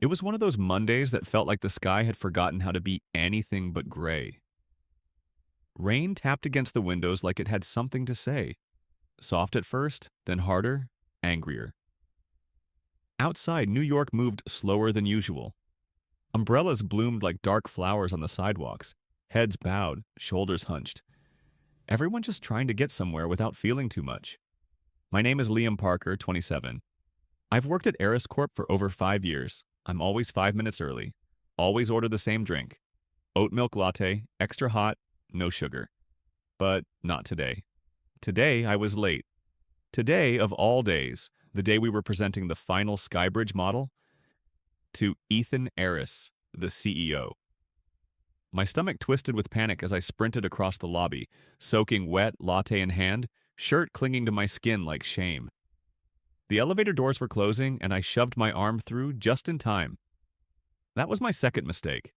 It was one of those Mondays that felt like the sky had forgotten how to be anything but gray. Rain tapped against the windows like it had something to say, soft at first, then harder, angrier. Outside, New York moved slower than usual. Umbrellas bloomed like dark flowers on the sidewalks, heads bowed, shoulders hunched. Everyone just trying to get somewhere without feeling too much. My name is Liam Parker, 27. I've worked at Aeris Corp for over 5 years. I'm always 5 minutes early. Always order the same drink. Oat milk latte, extra hot, no sugar. But not today. Today I was late. Today, of all days, the day we were presenting the final Skybridge model, to Ethan Aeris, the CEO. My stomach twisted with panic as I sprinted across the lobby, soaking wet, latte in hand, shirt clinging to my skin like shame. The elevator doors were closing, and I shoved my arm through just in time. That was my second mistake.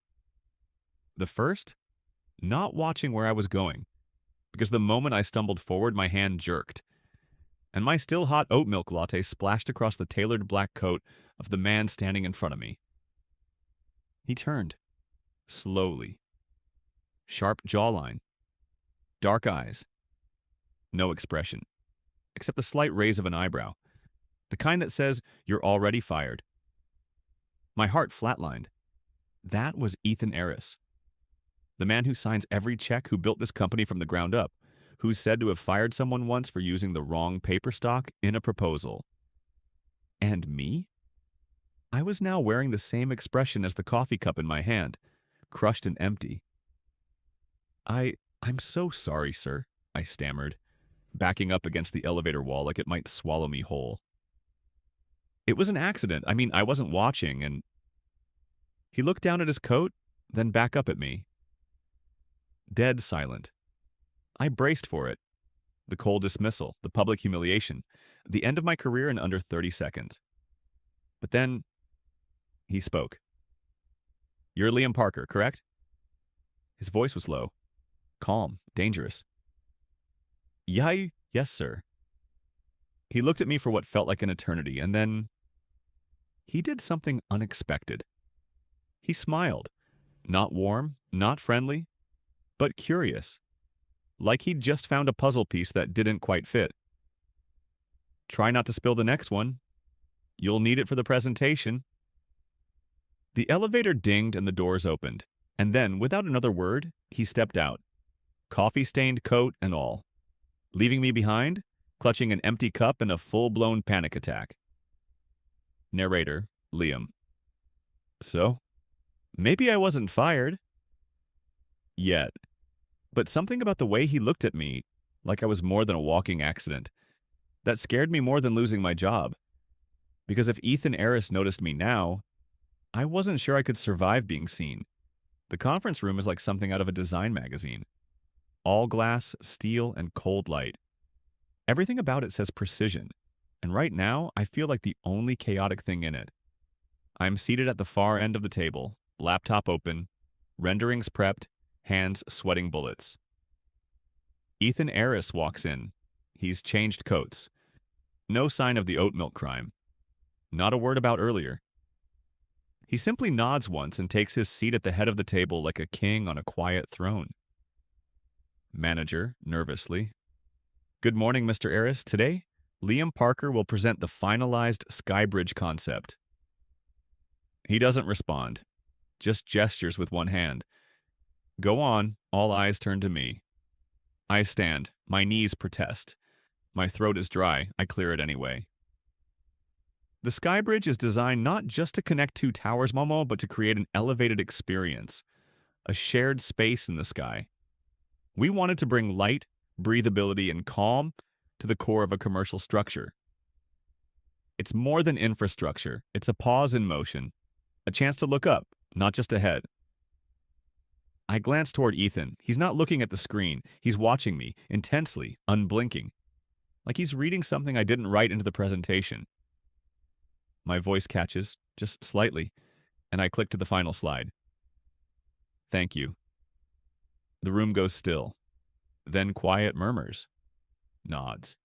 The first? Not watching where I was going, because the moment I stumbled forward, my hand jerked, and my still hot oat milk latte splashed across the tailored black coat of the man standing in front of me. He turned, slowly. Sharp jawline, dark eyes, no expression, except the slight raise of an eyebrow, the kind that says, "You're already fired." My heart flatlined. That was Ethan Aeris, the man who signs every check, who built this company from the ground up, who's said to have fired someone once for using the wrong paper stock in a proposal. And me? I was now wearing the same expression as the coffee cup in my hand, crushed and empty. I'm so sorry, sir, I stammered, backing up against the elevator wall like it might swallow me whole. It was an accident. I wasn't watching, and he looked down at his coat, then back up at me. Dead silent. I braced for it. The cold dismissal, the public humiliation, the end of my career in under 30 seconds. But then, he spoke. "You're Liam Parker, correct?" His voice was low, calm, dangerous. Yes, sir." He looked at me for what felt like an eternity, and then he did something unexpected. He smiled. Not warm, not friendly, but curious. Like he'd just found a puzzle piece that didn't quite fit. "Try not to spill the next one. You'll need it for the presentation." The elevator dinged and the doors opened, and then, without another word, he stepped out, coffee-stained coat and all, leaving me behind, clutching an empty cup in a full-blown panic attack. Narrator, Liam. So, maybe I wasn't fired. Yet. But something about the way he looked at me, like I was more than a walking accident, that scared me more than losing my job. Because if Ethan Aeris noticed me now, I wasn't sure I could survive being seen. The conference room is like something out of a design magazine. All glass, steel, and cold light. Everything about it says precision, and right now I feel like the only chaotic thing in it. I'm seated at the far end of the table, laptop open, renderings prepped, hands sweating bullets. Ethan Aeris walks in. He's changed coats. No sign of the oat milk crime. Not a word about earlier. He simply nods once and takes his seat at the head of the table like a king on a quiet throne. Manager, nervously. "Good morning, Mr. Aeris. Today, Liam Parker will present the finalized Skybridge concept." He doesn't respond, just gestures with one hand. "Go on," all eyes turn to me. I stand, my knees protest. My throat is dry, I clear it anyway. The Skybridge is designed not just to connect two towers, Momo, but to create an elevated experience, a shared space in the sky. We wanted to bring light, breathability, and calm to the core of a commercial structure. It's more than infrastructure. It's a pause in motion, a chance to look up, not just ahead. I glance toward Ethan. He's not looking at the screen. He's watching me, intensely, unblinking, like he's reading something I didn't write into the presentation. My voice catches, just slightly, and I click to the final slide. "Thank you." The room goes still. Then quiet murmurs. Nods.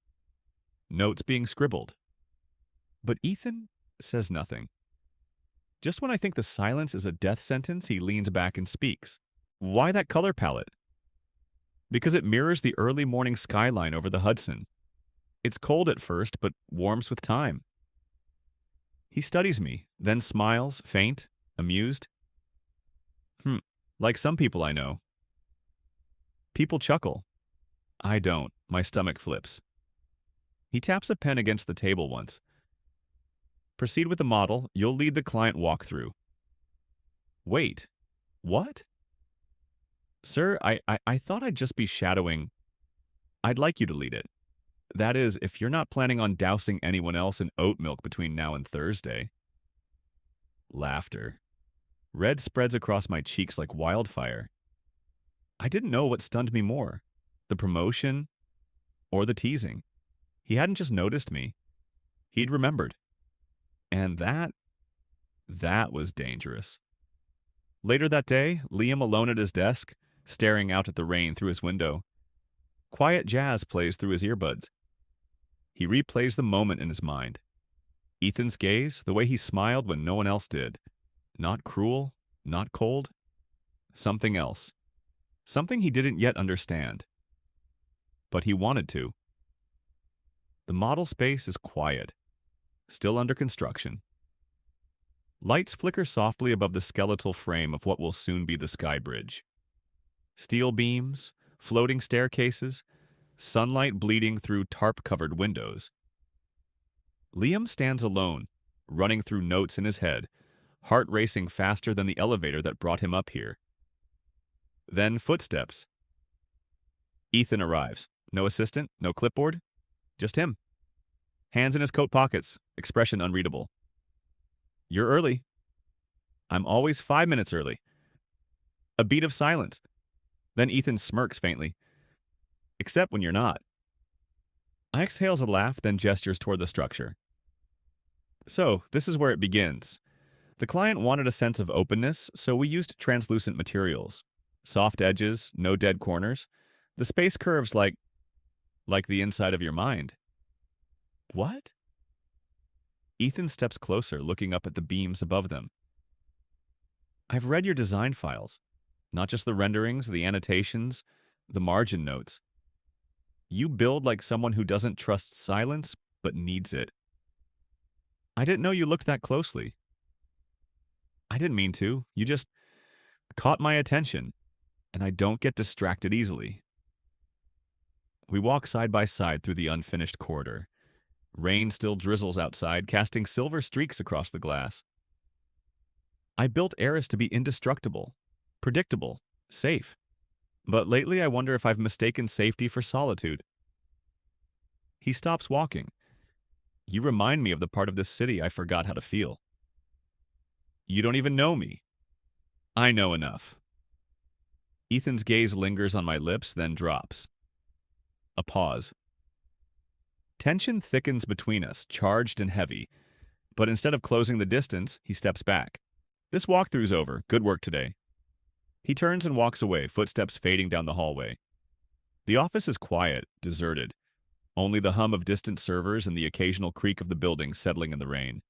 Notes being scribbled. But Ethan says nothing. Just when I think the silence is a death sentence, he leans back and speaks. Why that color palette? Because it mirrors the early morning skyline over the Hudson. It's cold at first, but warms with time. He studies me, then smiles, faint, amused. Like some people I know. People chuckle. I don't. My stomach flips. He taps a pen against the table once. Proceed with the model. You'll lead the client walkthrough. Wait. What? Sir, I thought I'd just be shadowing. I'd like you to lead it. That is, if you're not planning on dousing anyone else in oat milk between now and Thursday. Laughter. Red spreads across my cheeks like wildfire. I didn't know what stunned me more, the promotion or the teasing. He hadn't just noticed me. He'd remembered. And that was dangerous. Later that day, Liam alone at his desk, staring out at the rain through his window. Quiet jazz plays through his earbuds. He replays the moment in his mind. Ethan's gaze, the way he smiled when no one else did. Not cruel, not cold. Something else. Something he didn't yet understand. But he wanted to. The model space is quiet, still under construction. Lights flicker softly above the skeletal frame of what will soon be the Skybridge. Steel beams, floating staircases, sunlight bleeding through tarp-covered windows. Liam stands alone, running through notes in his head, heart racing faster than the elevator that brought him up here. Then footsteps. Ethan arrives. No assistant, no clipboard, just him. Hands in his coat pockets, expression unreadable. You're early. I'm always 5 minutes early. A beat of silence. Then Ethan smirks faintly. Except when you're not. I exhales a laugh, then gestures toward the structure. So, this is where it begins. The client wanted a sense of openness, so we used translucent materials. Soft edges, no dead corners. The space curves like the inside of your mind. What? Ethan steps closer, looking up at the beams above them. I've read your design files. Not just the renderings, the annotations, the margin notes. You build like someone who doesn't trust silence, but needs it. I didn't know you looked that closely. I didn't mean to. You just caught my attention, and I don't get distracted easily. We walk side by side through the unfinished corridor. Rain still drizzles outside, casting silver streaks across the glass. I built Aeris to be indestructible, predictable, safe. But lately I wonder if I've mistaken safety for solitude. He stops walking. You remind me of the part of this city I forgot how to feel. You don't even know me. I know enough. Ethan's gaze lingers on my lips, then drops. A pause. Tension thickens between us, charged and heavy. But instead of closing the distance, he steps back. This walkthrough's over. Good work today. He turns and walks away, footsteps fading down the hallway. The office is quiet, deserted. Only the hum of distant servers and the occasional creak of the building settling in the rain.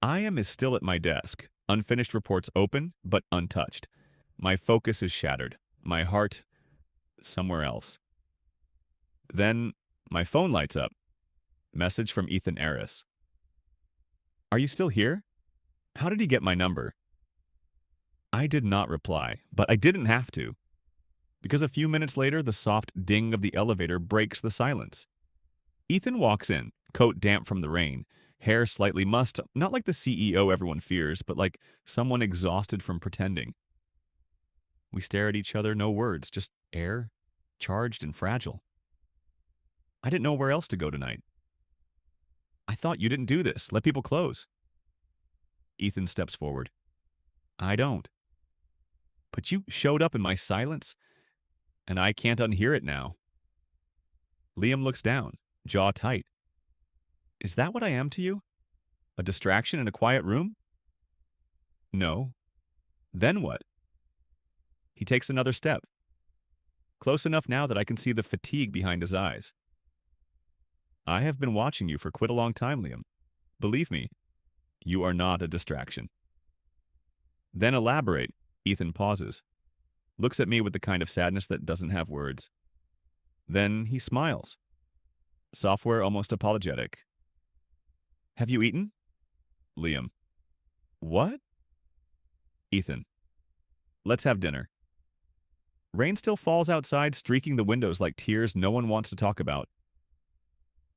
I am still at my desk, unfinished reports open, but untouched. My focus is shattered. My heart somewhere else. Then my phone lights up. Message from Ethan Aeris. Are you still here? How did he get my number? I did not reply, but I didn't have to. Because a few minutes later, the soft ding of the elevator breaks the silence. Ethan walks in, coat damp from the rain, hair slightly mussed, not like the CEO everyone fears, but like someone exhausted from pretending. We stare at each other, no words, just air, charged and fragile. I didn't know where else to go tonight. I thought you didn't do this. Let people close. Ethan steps forward. I don't. But you showed up in my silence, and I can't unhear it now. Liam looks down, jaw tight. Is that what I am to you? A distraction in a quiet room? No. Then what? He takes another step. Close enough now that I can see the fatigue behind his eyes. I have been watching you for quite a long time, Liam. Believe me, you are not a distraction. Then elaborate. Ethan pauses, looks at me with the kind of sadness that doesn't have words. Then he smiles, software almost apologetic. Have you eaten? Liam. What? Ethan. Let's have dinner. Rain still falls outside, streaking the windows like tears no one wants to talk about.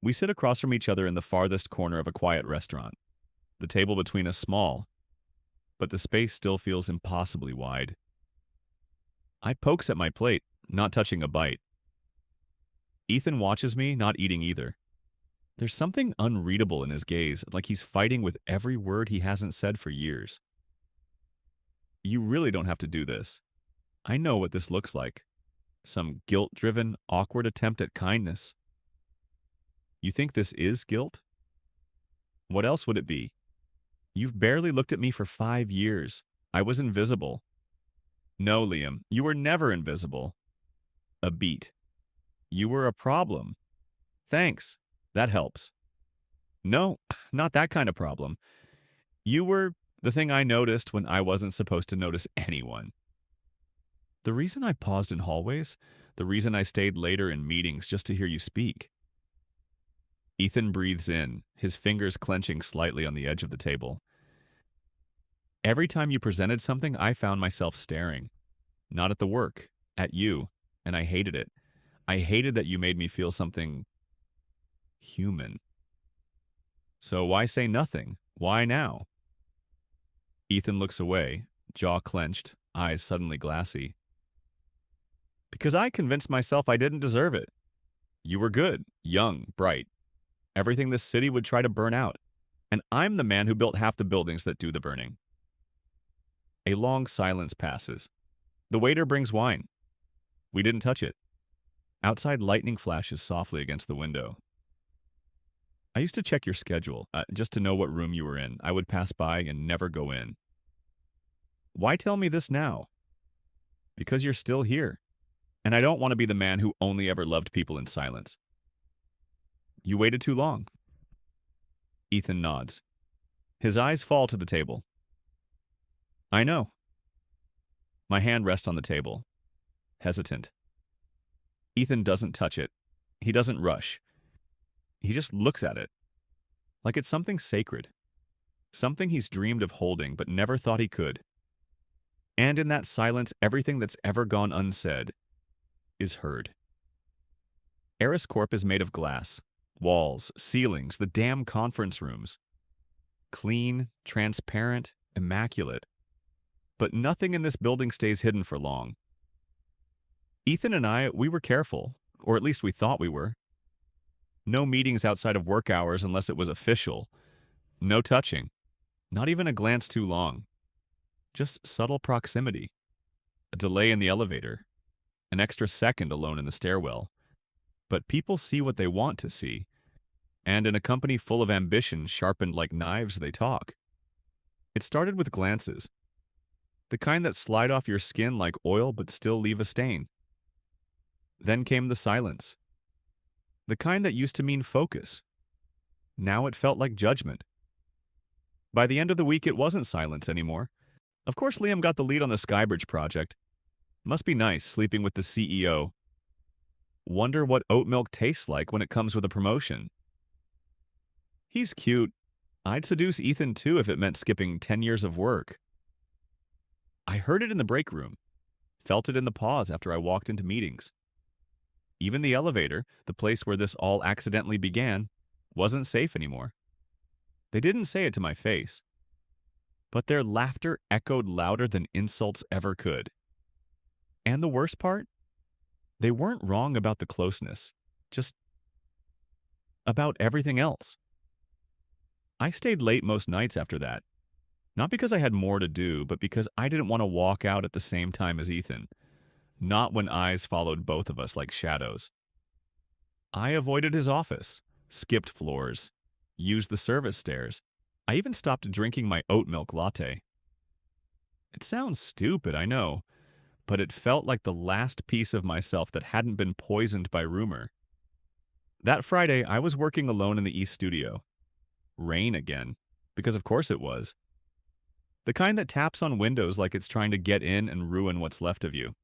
We sit across from each other in the farthest corner of a quiet restaurant. The table between us small, but the space still feels impossibly wide. I pokes at my plate, not touching a bite. Ethan watches me, not eating either. There's something unreadable in his gaze, like he's fighting with every word he hasn't said for years. You really don't have to do this. I know what this looks like. Some guilt-driven, awkward attempt at kindness. You think this is guilt? What else would it be? You've barely looked at me for 5 years. I was invisible. No, Liam, you were never invisible. A beat. You were a problem. Thanks. That helps. No, not that kind of problem. You were the thing I noticed when I wasn't supposed to notice anyone. The reason I paused in hallways, the reason I stayed later in meetings just to hear you speak. Ethan breathes in, his fingers clenching slightly on the edge of the table. Every time you presented something, I found myself staring. Not at the work, at you, and I hated it. I hated that you made me feel something human. So why say nothing? Why now? Ethan looks away, jaw clenched, eyes suddenly glassy. Because I convinced myself I didn't deserve it. You were good, young, bright. Everything this city would try to burn out. And I'm the man who built half the buildings that do the burning. A long silence passes. The waiter brings wine. We didn't touch it. Outside lightning flashes softly against the window. I used to check your schedule, just to know what room you were in. I would pass by and never go in. Why tell me this now? Because you're still here. And I don't want to be the man who only ever loved people in silence. You waited too long. Ethan nods. His eyes fall to the table. I know. My hand rests on the table, hesitant. Ethan doesn't touch it. He doesn't rush. He just looks at it, like it's something sacred, something he's dreamed of holding but never thought he could. And in that silence, everything that's ever gone unsaid is heard. Aeris Corp is made of glass, walls, ceilings, the damn conference rooms. Clean, transparent, immaculate. But nothing in this building stays hidden for long. Ethan and I, we were careful, or at least we thought we were. No meetings outside of work hours unless it was official. No touching. Not even a glance too long. Just subtle proximity. A delay in the elevator. An extra second alone in the stairwell. But people see what they want to see. And in a company full of ambition sharpened like knives, they talk. It started with glances. The kind that slide off your skin like oil but still leave a stain. Then came the silence. The kind that used to mean focus. Now it felt like judgment. By the end of the week, it wasn't silence anymore. Of course, Liam got the lead on the Skybridge project. Must be nice sleeping with the CEO. Wonder what oat milk tastes like when it comes with a promotion. He's cute. I'd seduce Ethan too if it meant skipping 10 years of work. I heard it in the break room. Felt it in the pause after I walked into meetings. Even the elevator, the place where this all accidentally began, wasn't safe anymore. They didn't say it to my face. But their laughter echoed louder than insults ever could. And the worst part? They weren't wrong about the closeness, just about everything else. I stayed late most nights after that. Not because I had more to do, but because I didn't want to walk out at the same time as Ethan. Not when eyes followed both of us like shadows. I avoided his office, skipped floors, used the service stairs. I even stopped drinking my oat milk latte. It sounds stupid, I know, but it felt like the last piece of myself that hadn't been poisoned by rumor. That Friday, I was working alone in the East Studio. Rain again, because of course it was. The kind that taps on windows like it's trying to get in and ruin what's left of you.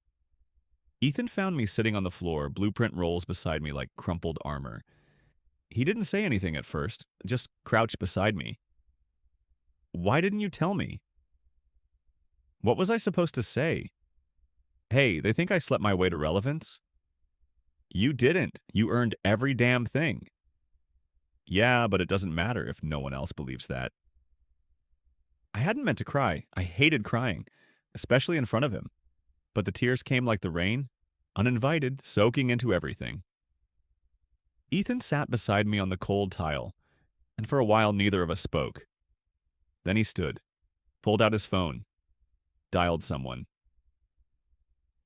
Ethan found me sitting on the floor, blueprint rolls beside me like crumpled armor. He didn't say anything at first, just crouched beside me. Why didn't you tell me? What was I supposed to say? Hey, they think I slept my way to relevance? You didn't. You earned every damn thing. Yeah, but it doesn't matter if no one else believes that. I hadn't meant to cry. I hated crying, especially in front of him. But the tears came like the rain, uninvited, soaking into everything. Ethan sat beside me on the cold tile, and for a while neither of us spoke. Then he stood, pulled out his phone, dialed someone.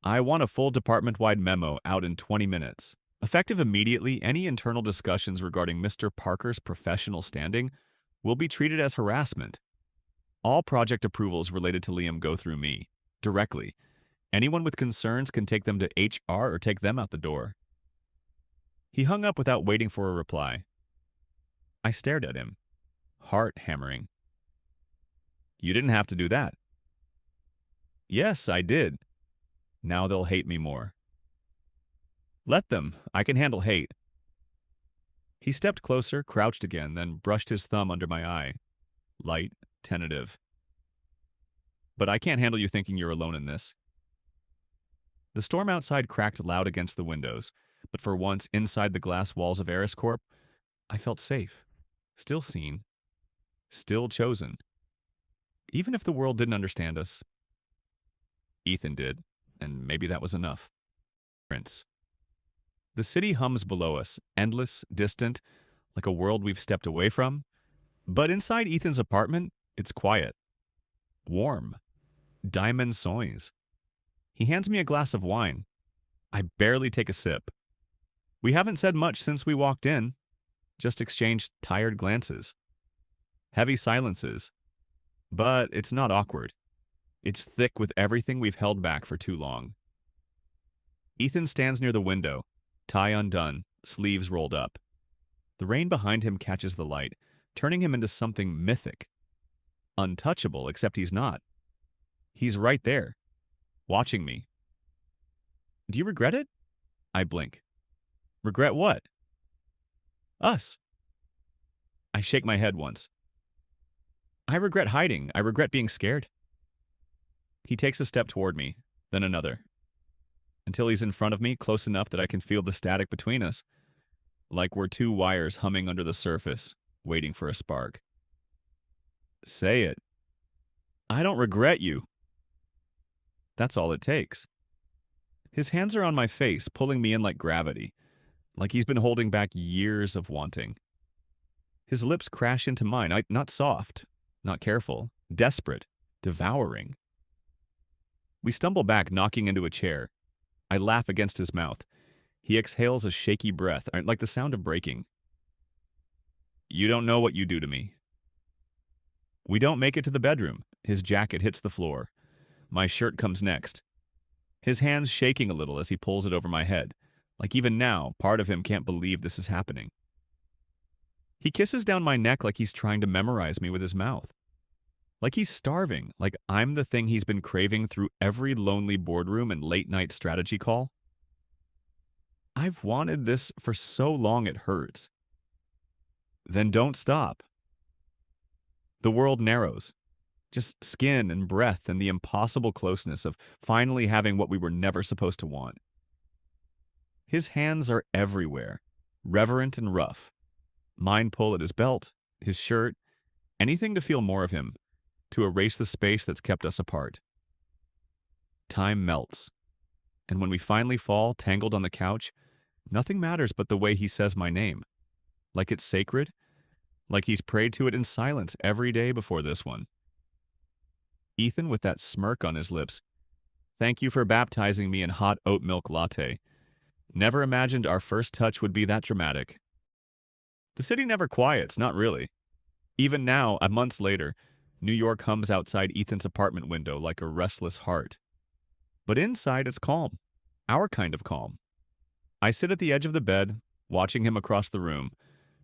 I want a full department-wide memo out in 20 minutes. Effective immediately, any internal discussions regarding Mr. Parker's professional standing will be treated as harassment. All project approvals related to Liam go through me, directly. Anyone with concerns can take them to HR or take them out the door. He hung up without waiting for a reply. I stared at him, heart hammering. You didn't have to do that. Yes, I did. Now they'll hate me more. Let them. I can handle hate. He stepped closer, crouched again, then brushed his thumb under my eye. Light, tentative. But I can't handle you thinking you're alone in this. The storm outside cracked loud against the windows, but for once, inside the glass walls of Aeris Corp, I felt safe. Still seen. Still chosen. Even if the world didn't understand us. Ethan did, and maybe that was enough. Prince. The city hums below us, endless, distant, like a world we've stepped away from. But inside Ethan's apartment, it's quiet. Warm. Diamond soins. He hands me a glass of wine. I barely take a sip. We haven't said much since we walked in, just exchanged tired glances. Heavy silences. But it's not awkward. It's thick with everything we've held back for too long. Ethan stands near the window, tie undone, sleeves rolled up. The rain behind him catches the light, turning him into something mythic. Untouchable, except he's not. He's right there, watching me. Do you regret it? I blink. Regret what? Us. I shake my head once. I regret hiding. I regret being scared. He takes a step toward me, then another, until he's in front of me, close enough that I can feel the static between us, like we're two wires humming under the surface, waiting for a spark. Say it. I don't regret you. That's all it takes. His hands are on my face, pulling me in like gravity, like he's been holding back years of wanting. His lips crash into mine, not soft, not careful, desperate, devouring. We stumble back, knocking into a chair. I laugh against his mouth. He exhales a shaky breath, like the sound of breaking. You don't know what you do to me. We don't make it to the bedroom. His jacket hits the floor. My shirt comes next. His hands shaking a little as he pulls it over my head, like even now, part of him can't believe this is happening. He kisses down my neck like he's trying to memorize me with his mouth. Like he's starving, like I'm the thing he's been craving through every lonely boardroom and late-night strategy call. I've wanted this for so long it hurts. Then don't stop. The world narrows. Just skin and breath and the impossible closeness of finally having what we were never supposed to want. His hands are everywhere, reverent and rough. Mine pull at his belt, his shirt, anything to feel more of him, to erase the space that's kept us apart. Time melts, and when we finally fall, tangled on the couch, nothing matters but the way he says my name. Like it's sacred, like he's prayed to it in silence every day before this one. Ethan, with that smirk on his lips, thank you for baptizing me in hot oat milk latte. Never imagined our first touch would be that dramatic. The city never quiets, not really. Even now, months later, New York hums outside Ethan's apartment window like a restless heart. But inside it's calm, our kind of calm. I sit at the edge of the bed, watching him across the room,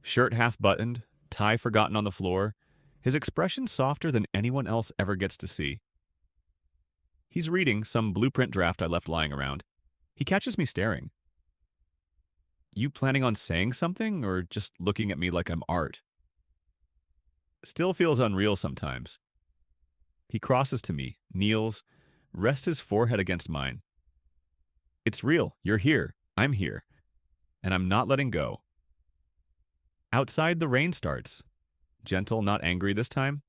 shirt half buttoned, tie forgotten on the floor, his expression softer than anyone else ever gets to see. He's reading some blueprint draft I left lying around. He catches me staring. You planning on saying something, or just looking at me like I'm art? Still feels unreal sometimes. He crosses to me, kneels, rests his forehead against mine. It's real. You're here. I'm here. And I'm not letting go. Outside, the rain starts. Gentle, not angry this time.